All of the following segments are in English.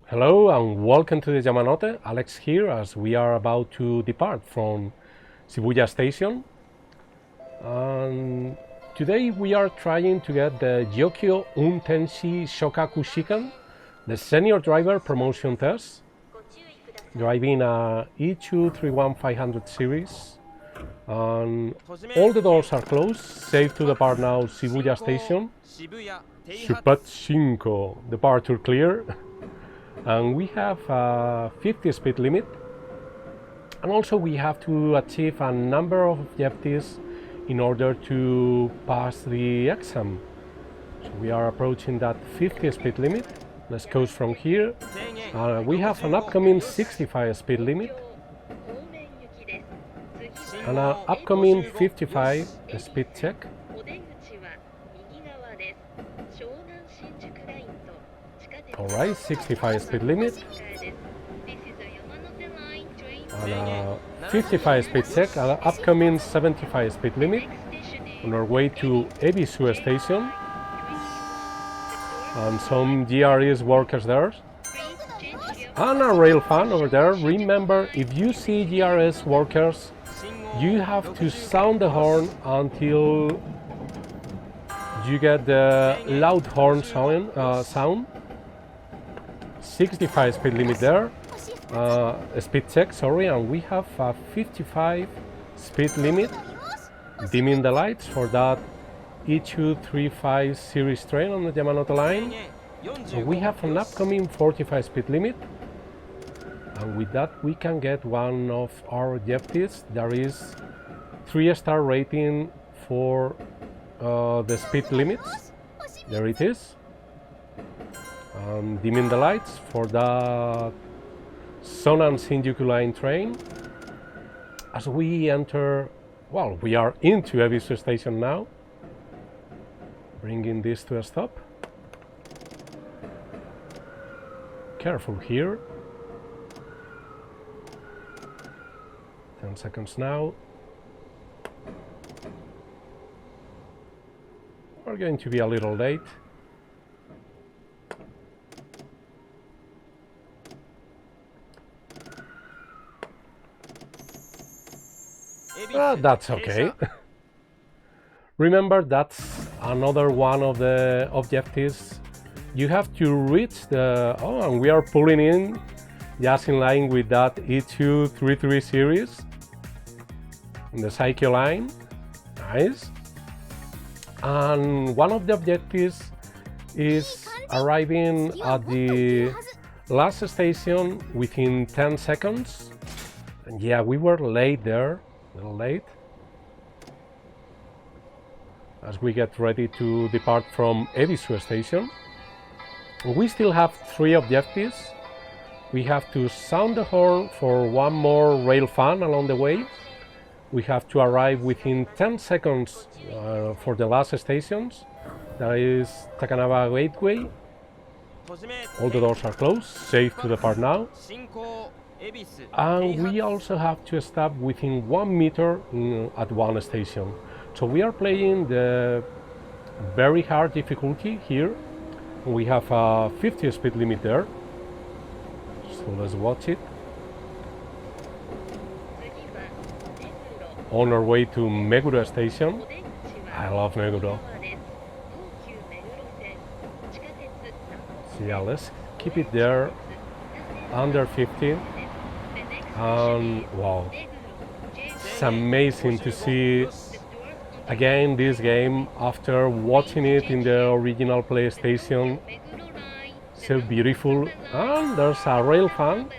Hello and welcome to the Yamanote. Alex here as we are about to depart from Shibuya Station. And today we are trying to get the Yokio Untenshi Shokaku Shikan, the senior driver promotion test, driving a E231 series. And all the doors are closed, safe to depart now Shibuya Station. Shupatsu, departure clear. And we have a 50 speed limit, and also we have to achieve a number of objectives in order to pass the exam. So we are approaching that 50 speed limit. Let's go from here. We have an upcoming 65 speed limit and an upcoming 55 speed check. Alright, 65 speed limit and a 55 speed check, and upcoming 75 speed limit on our way to Ebisu Station, and some GRES workers there and a rail fan over there. Remember, if you see GRS workers, you have to sound the horn until you get the loud horn sound. 65 speed limit there, speed check, sorry, and we have a 55 speed limit, dimming the lights for that E235 series train on the Yamanote line. So we have an upcoming 45 speed limit, and with that we can get one of our objectives. There is 3-star rating for the speed limits. There it is. Dimming the lights for the Sonan Shinjuku line train. As we enter, well, we are into Ebisu Station now. Bringing this to a stop. Careful here. 10 seconds now. We're going to be a little late. That's okay. Remember, that's another one of the objectives. You have to reach the... Oh, and we are pulling in just in line with that E233 series in the Saikyo line. Nice. And one of the objectives is arriving at the last station within 10 seconds. And yeah, we were late there. A little late as we get ready to depart from Ebisu Station. We still have 3 objectives. We have to sound the horn for one more rail fan along the way. We have to arrive within 10 seconds for the last stations. That is Takanawa Gateway. All the doors are closed, safe to depart now. And we also have to stop within 1 meter at one station. So we are playing the very hard difficulty here. We have a 50 speed limit there. So let's watch it. On our way to Meguro Station. I love Meguro. So yeah, let's keep it there under 50. Wow, it's amazing to see again this game after watching it in the original PlayStation. So beautiful. And there's a rail fan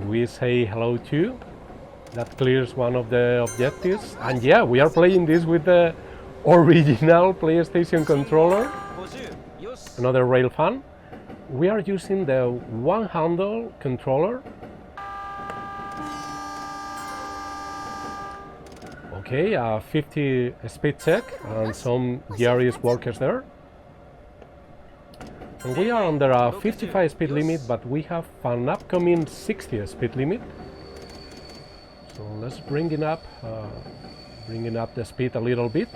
we say hello to. That clears one of the objectives. And yeah, we are playing this with the original PlayStation controller. Another rail fan. We are using the one handle controller. Okay, a 50 speed check and some GRES workers there. And we are under a 55 speed limit, but we have an upcoming 60 speed limit. So let's bring it up the speed a little bit.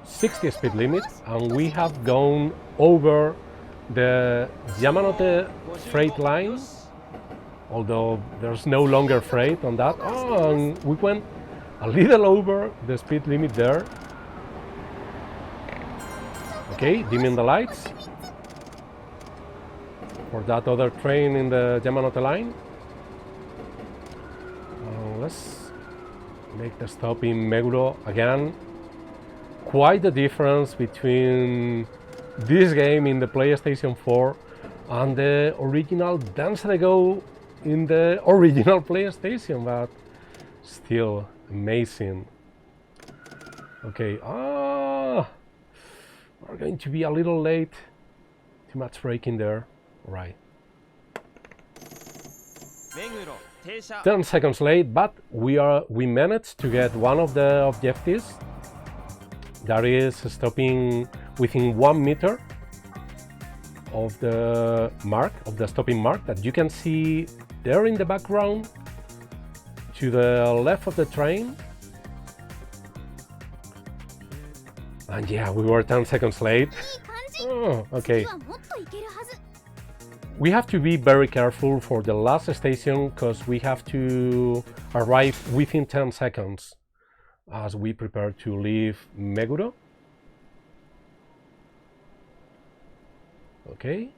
60 speed limit, and we have gone over the Yamanote freight line, although there's no longer freight on that. Oh, and we went a little over the speed limit there. Okay, dimming the lights for that other train in the Yamanote line. Let's make the stop in Meguro again. Quite the difference between this game in the PlayStation 4 and the original Danza de Go in the original PlayStation, but still amazing. Okay, we're going to be a little late. Too much braking there. Right. 10 seconds late, but we managed to get one of the objectives. That is stopping within 1 meter of the mark, of the stopping mark that you can see there in the background to the left of the train. And yeah, we were 10 seconds late. Oh, okay. We have to be very careful for the last station because we have to arrive within 10 seconds as we prepare to leave Meguro. Okay.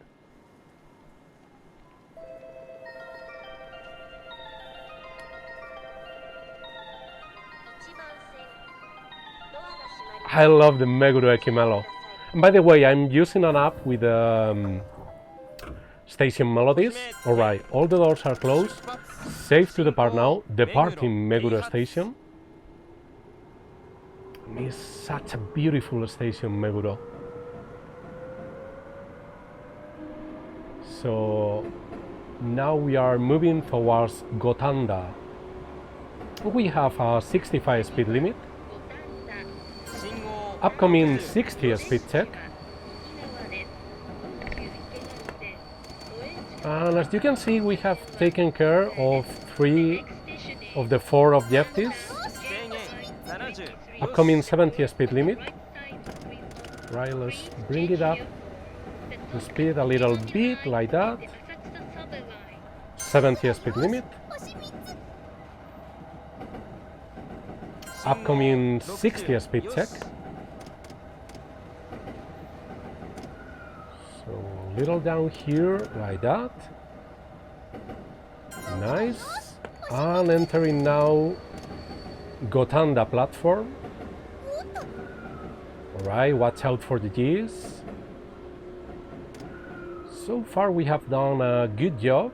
I love the Meguro Ekimelo. And by the way, I'm using an app with station melodies. Alright, all the doors are closed. Safe to depart now. Departing Meguro station. It's such a beautiful station, Meguro. So now we are moving towards Gotanda. We have a 65 speed limit. Upcoming 60 speed check. And as you can see, we have taken care of 3 of the 4 objectives. Upcoming 70 speed limit. Right, let's bring it up the speed a little bit like that. 70 speed limit. Upcoming 60 speed check. So a little down here like that. Nice. And entering now Gotanda platform. Alright, watch out for the G's. So far we have done a good job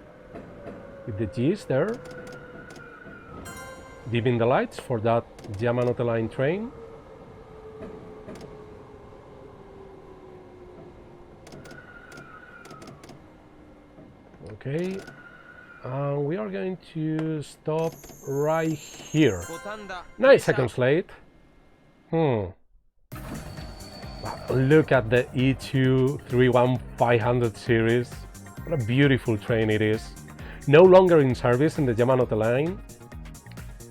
with the G's there. Dimming the lights for that Yamanote line train. Okay, we are going to stop right here. 9 seconds late. Look at the E2 31500 series. What a beautiful train it is. No longer in service in the Yamanote line.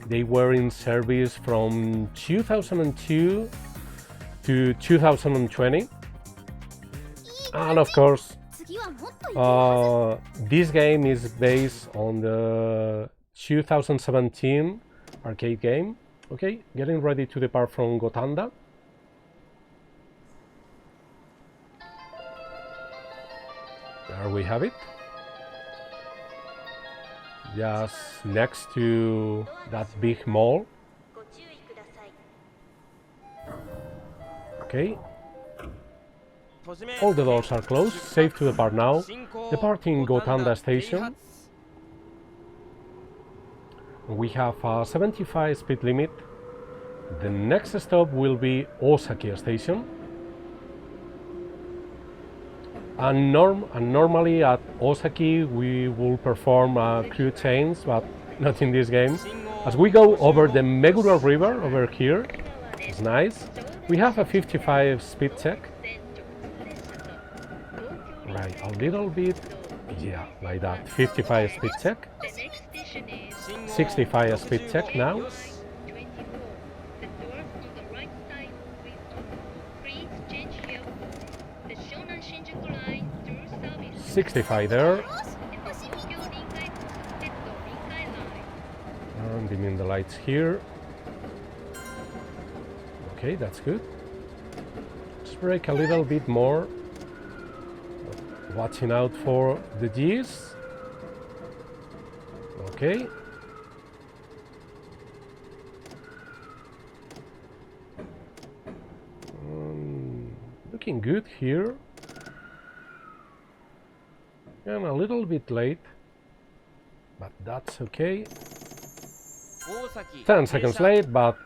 They were in service from 2002 to 2020. And of course, this game is based on the 2017 arcade game. Okay, getting ready to depart from Gotanda. There we have it. Just next to that big mall. Okay. All the doors are closed. Safe to depart now. Departing Gotanda station. We have a 75 speed limit. The next stop will be Osaki station. And normally at Osaki we will perform crew change, but not in this game. As we go over the Meguro River over here, it's nice. We have a 55 speed check. Right, a little bit, yeah, like that. 55 speed check. 65 speed check now. 65 there. And dimming the lights here. Okay, that's good. Let's brake a little bit more. Watching out for the G's. Okay. Looking good here. And a little bit late, but that's okay. 10 seconds late, but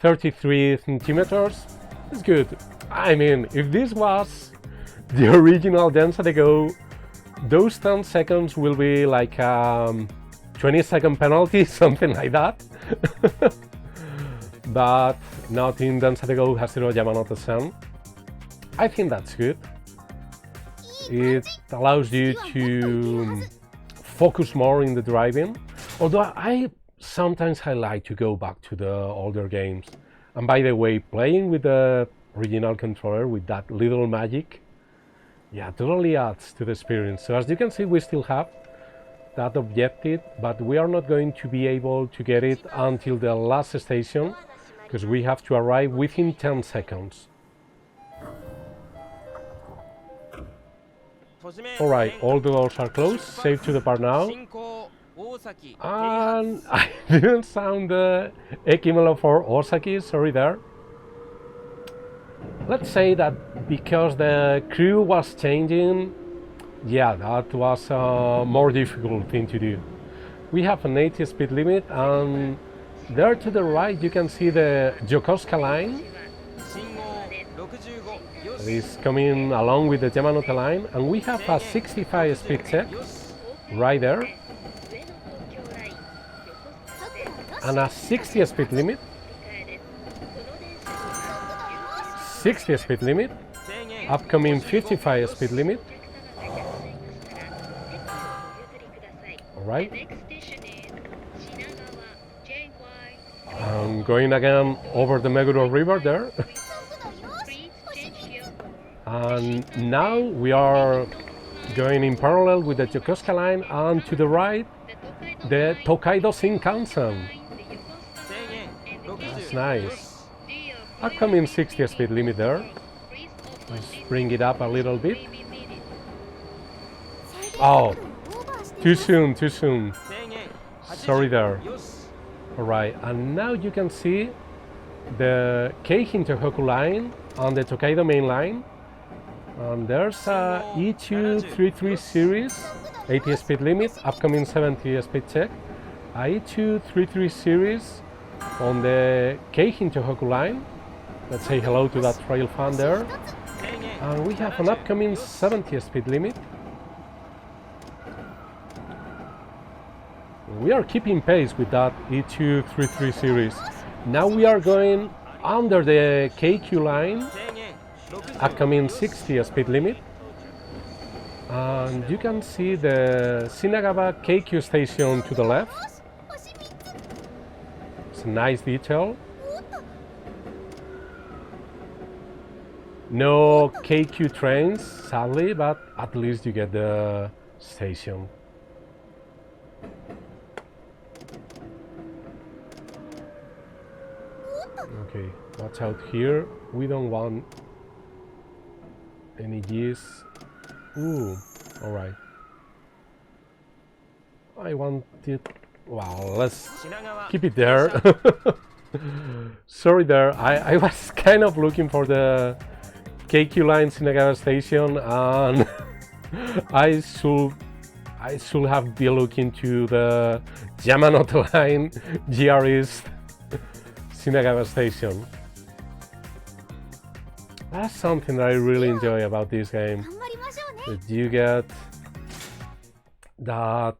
33 centimeters is good. I mean, if this was the original Dance at the Go, those 10 seconds will be like 20-second penalty, something like that. But not in Dance at the Go Hashiro Yamanote-san. I think that's good. It allows you to focus more in the driving. Although sometimes I like to go back to the older games. And by the way, playing with the original controller with that little magic, yeah, totally adds to the experience. So as you can see, we still have that objective, but we are not going to be able to get it until the last station, because we have to arrive within 10 seconds. Alright, all the doors are closed, safe to depart now. And I didn't sound the Ekimelo for Osaki, sorry there. Let's say that because the crew was changing, yeah, that was a more difficult thing to do. We have an 80 speed limit, and there to the right you can see the Yokosuka line. It is coming along with the Yamanote line, and we have a 65 speed check right there, and a 60 speed limit, 60 speed limit, upcoming 55 speed limit. Alright, and going again over the Meguro River there. And now we are going in parallel with the Yokosuka line, and to the right, the Tokaido Shinkansen. That's nice. Upcoming 60 speed limit there. Let's bring it up a little bit. Oh, too soon, too soon. Sorry there. Alright, and now you can see the Keihin Tohoku line on the Tokaido main line. And there's a E233 series, 80 speed limit, upcoming 70 speed check. A E233 series on the Keihin Tohoku line. Let's say hello to that trail fan there. And we have an upcoming 70 speed limit. We are keeping pace with that E233 series. Now we are going under the KQ line. Upcoming 60 speed limit, and you can see the Shinagawa KQ station to the left. It's a nice detail. No KQ trains, sadly, but at least you get the station. Okay, watch out here. We don't want any G's. Ooh, alright. I want it. Well, let's keep it there. Sorry there. I was kind of looking for the KQ line Shinagawa station, and I should have been looking to the Yamanote line GR East Shinagawa station. That's something that I really enjoy about this game. That you get that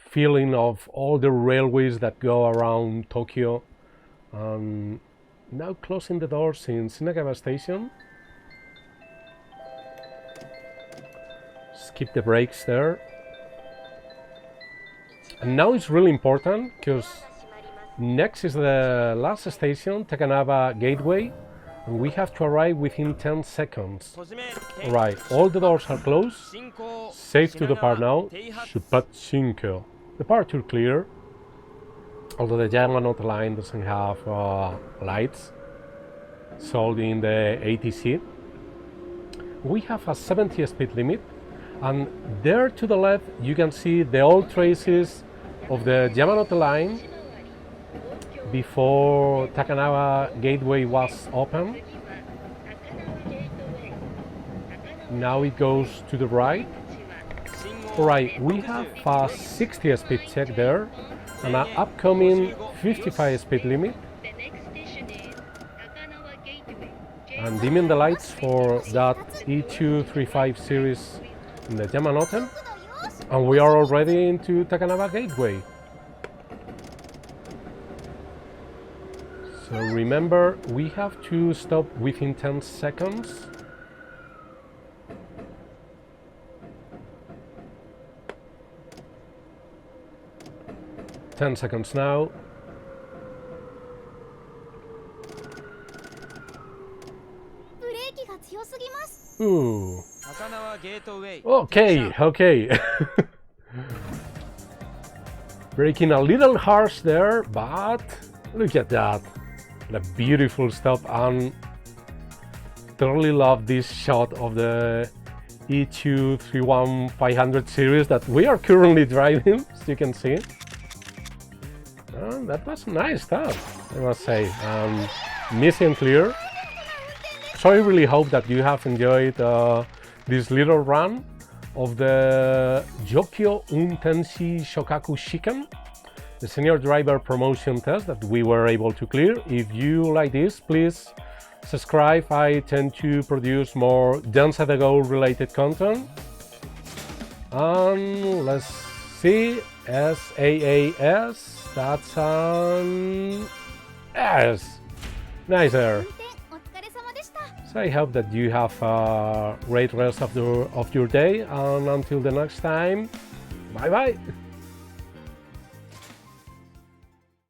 feeling of all the railways that go around Tokyo. Now closing the doors in Shinagawa Station. Skip the brakes there. And now it's really important because next is the last station, Takanaba Gateway, And we have to arrive within 10 seconds. Alright, all the doors are closed. Safe to depart now. Shupatchinko. Departure clear. Although the Yamanote line doesn't have lights sold in the ATC. We have a 70 speed limit, and there to the left you can see the old traces of the Yamanote line before Takanawa Gateway was open. Now it goes to the right. Alright, we have a 60 speed check there and an upcoming 55 speed limit. And dimming the lights for that E235 series in the Yamanote. And we are already into Takanawa Gateway. So remember, we have to stop within 10 seconds. Ten seconds now. Ooh. Okay. Breaking a little harsh there, but look at that. The beautiful stuff, and totally love this shot of the E231-500 series that we are currently driving, as you can see. That was nice stuff, I must say. Mission clear. So I really hope that you have enjoyed this little run of the Jokyo Untenshi Shokaku Shiken, the senior driver promotion test that we were able to clear. If you like this, please subscribe. I tend to produce more Dance at the Go related content. And let's see, SAAS, that's an S. Nice there. So I hope that you have a great rest of your day, and until the next time, bye bye.